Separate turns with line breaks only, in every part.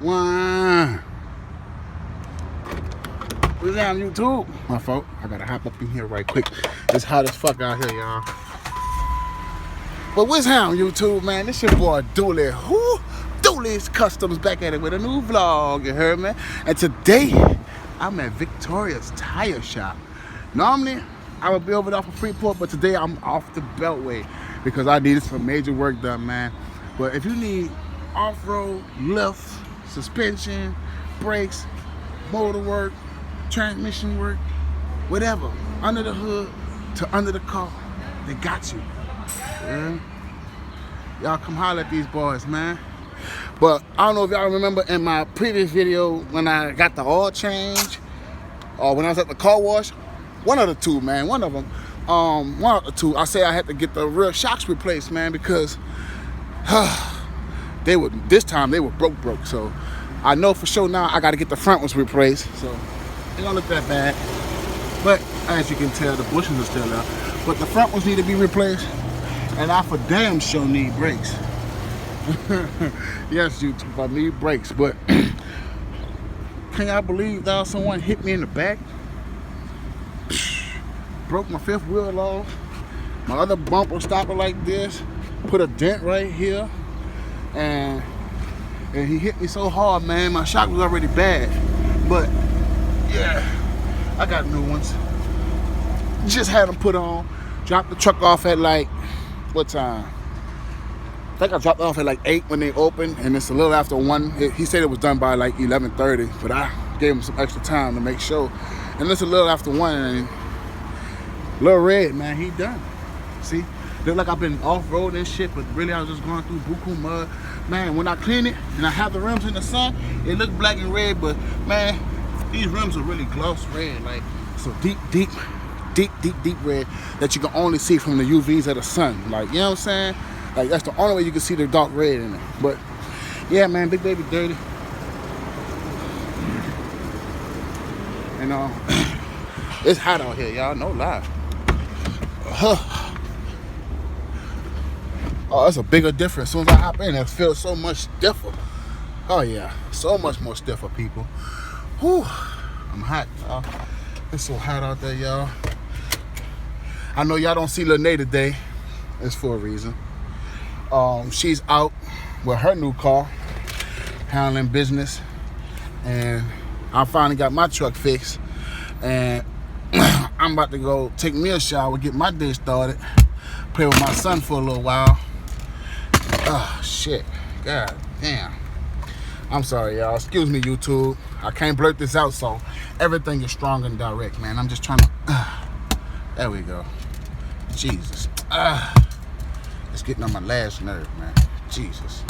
One. What's down YouTube? My fault. I gotta hop up in here right quick. It's hot as fuck out here, y'all. But what's down YouTube, man? This your boy Duley. Who? Duley's Customs back at it with a new vlog, you heard me? And today, I'm at Victoria's Tire Shop. Normally, I would be over there for Freeport, but today I'm off the Beltway because I needed some major work done, man. But if you need off-road, lift, suspension, brakes, motor work, transmission work, whatever, under the hood to under the car, they got you. Yeah. Y'all come holler at these boys, man. But I don't know if y'all remember in my previous video when I got the oil change or when I was at the car wash, one of the two, man, one of the two, I say I had to get the rear shocks replaced, man, because this time they were broke. So I know for sure now I got to get the front ones replaced. So they don't look that bad. But as you can tell, the bushings are still there. But the front ones need to be replaced. And I for damn sure need brakes. Yes, YouTube, I need brakes. But can y'all believe that someone hit me in the back? Broke my fifth wheel off. My other bumper stopper like this. Put a dent right here. And he hit me so hard, man. My shock was already bad. But yeah, I got new ones. Just had them put on. Dropped the truck off at like, what time? I think I dropped it off at like 8 when they opened, and it's a little after 1. He said it was done by like 11:30, but I gave him some extra time to make sure. And it's a little after 1, and Little Red, man, he done. See? Look like I've been off-road and shit, but really I was just going through buku mud. Man, when I clean it and I have the rims in the sun, it look black and red, but man, these rims are really gloss red, like so deep red that you can only see from the UVs of the sun. Like, you know what I'm saying? Like, that's the only way you can see the dark red in it. But yeah, man, big baby dirty. And it's hot out here, y'all, no lie. Oh, that's a bigger difference. As soon as I hop in, it feels so much stiffer. Oh yeah, so much more stiffer, people. Whew, I'm hot, y'all. It's so hot out there, y'all. I know y'all don't see Lene today. It's for a reason. She's out with her new car, handling business, and I finally got my truck fixed, and I'm about to go take me a shower, get my day started, play with my son for a little while. Oh shit, god damn. I'm sorry, y'all. Excuse me, YouTube. I can't blurt this out, so everything is strong and direct, man. I'm just trying to. There we go. Jesus. It's getting on my last nerve, man. Jesus.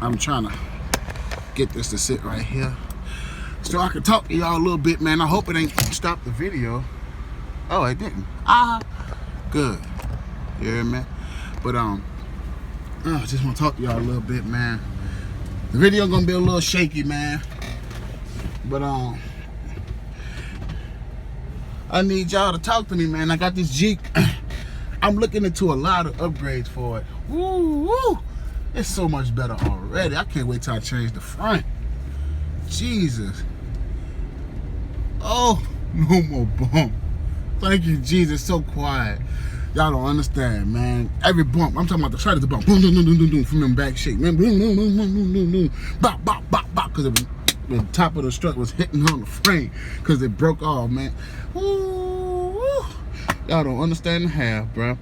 I'm trying to get this to sit right here so I can talk to y'all a little bit, man. I hope it ain't stopped the video. Oh, it didn't. Good. You hear me? But I just want to talk to y'all a little bit, man. The video gonna be a little shaky, man. But I need y'all to talk to me, man. I got this Jeep. I'm looking into a lot of upgrades for it. Woo! It's so much better already. I can't wait till I change the front. Jesus. Oh, no more bump. Thank you, Jesus. So quiet. Y'all don't understand, man. Every bump, I'm talking about the side of the bump. Boom, boom, boom, boom, boom, from them back shake. Man, boom, boom, boom, boom, boom, boom, boom. Bop, bop, bop, bop. Because the top of the strut was hitting on the frame because it broke off, man. Woo! Y'all don't understand the half, bro.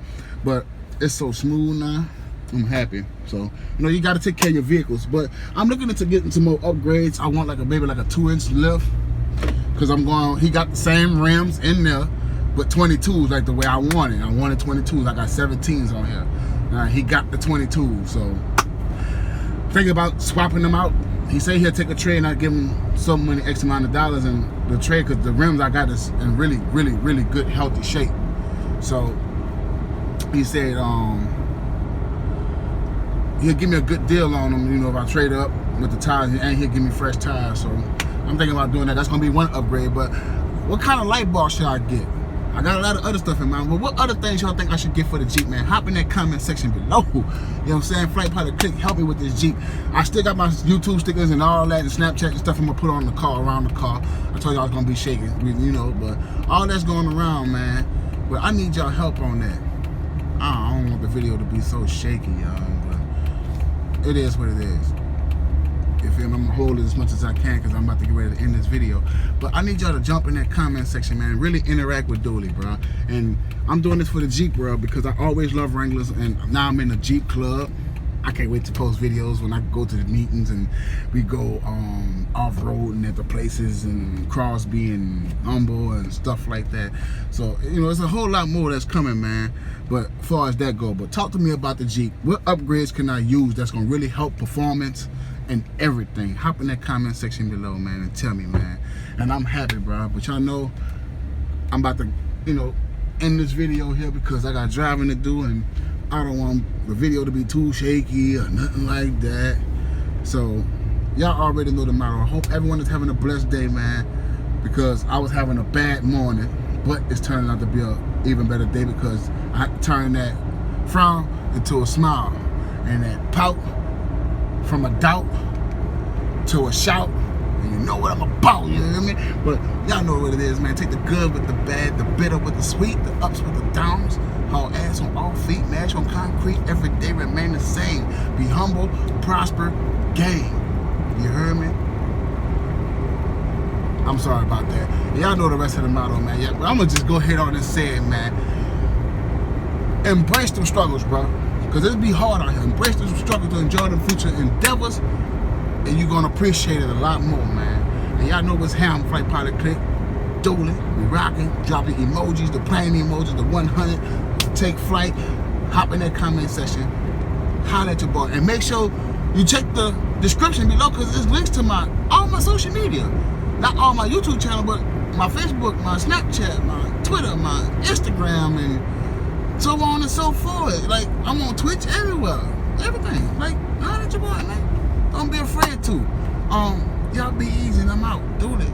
But it's so smooth now. I'm happy. So, you know, you got to take care of your vehicles. But I'm looking into getting some more upgrades. I want maybe like a 2-inch lift. Because he got the same rims in there, but 22s like the way I wanted. I wanted 22s. I got 17s on here. He got the 22s. So, thinking about swapping them out. He said he'll take a trade and I'll give him so many X amount of dollars in the trade because the rims I got is in really, really, really good, healthy shape. So, he said he'll give me a good deal on them, you know, if I trade up with the tires, and he'll give me fresh tires. So I'm thinking about doing that. That's gonna be one upgrade. But what kind of light bar should I get? I got a lot of other stuff in mind. But what other things y'all think I should get for the Jeep, man? Hop in that comment section below. You know what I'm saying? Flight Pilot Click, help me with this Jeep. I still got my YouTube stickers and all that and Snapchat and stuff I'm gonna put on the car, around the car. I told y'all I was gonna be shaking, you know, but all that's going around, man. But I need y'all help on that. I don't want the video to be so shaky, y'all, but it is what it is. You feel me? I'm gonna hold it as much as I can because I'm about to get ready to end this video. But I need y'all to jump in that comment section, man, and really interact with Duley, bro. And I'm doing this for the Jeep, bro, because I always love Wranglers, and now I'm in the Jeep club. I can't wait to post videos when I go to the meetings and we go off-road and at the places and Crosby and Humble and stuff like that. So, you know, it's a whole lot more that's coming, man. But as far as that go, but talk to me about the Jeep. What upgrades can I use that's gonna really help performance and everything? Hop in that comment section below, man, and tell me, man. And I'm happy, bro. But y'all know I'm about to, you know, end this video here because I got driving to do and I don't want the video to be too shaky or nothing like that. So y'all already know the motto. I hope everyone is having a blessed day, man, because I was having a bad morning, but it's turning out to be a even better day because I turned that frown into a smile and that pout from a doubt to a shout. And you know what I'm about, you know what I mean? But y'all know what it is, man. Take the good with the bad, the bitter with the sweet, the ups with the downs. Haul ass on all feet, mash on concrete, every day remain the same. Be humble, prosper, gain. You heard me? I'm sorry about that. Y'all know the rest of the motto, man. Yeah, but I'm gonna just go ahead on and say it, man. Embrace them struggles, bro. Because it'll be hard out here. Embrace them struggles to enjoy the future endeavors, and you're gonna appreciate it a lot more, man. And y'all know what's ham, Flight Pilot Click. Duley, we rocking, dropping emojis, the plane emojis, the 100, take flight, hop in that comment section, holler at your boy, and make sure you check the description below because there's links to all my social media. Not all my YouTube channel, but my Facebook, my Snapchat, my Twitter, my Instagram, and so on and so forth. Like, I'm on Twitch everywhere, everything. Like, holler at your boy, man. Don't be afraid to. Y'all be easy and I'm out. Duley.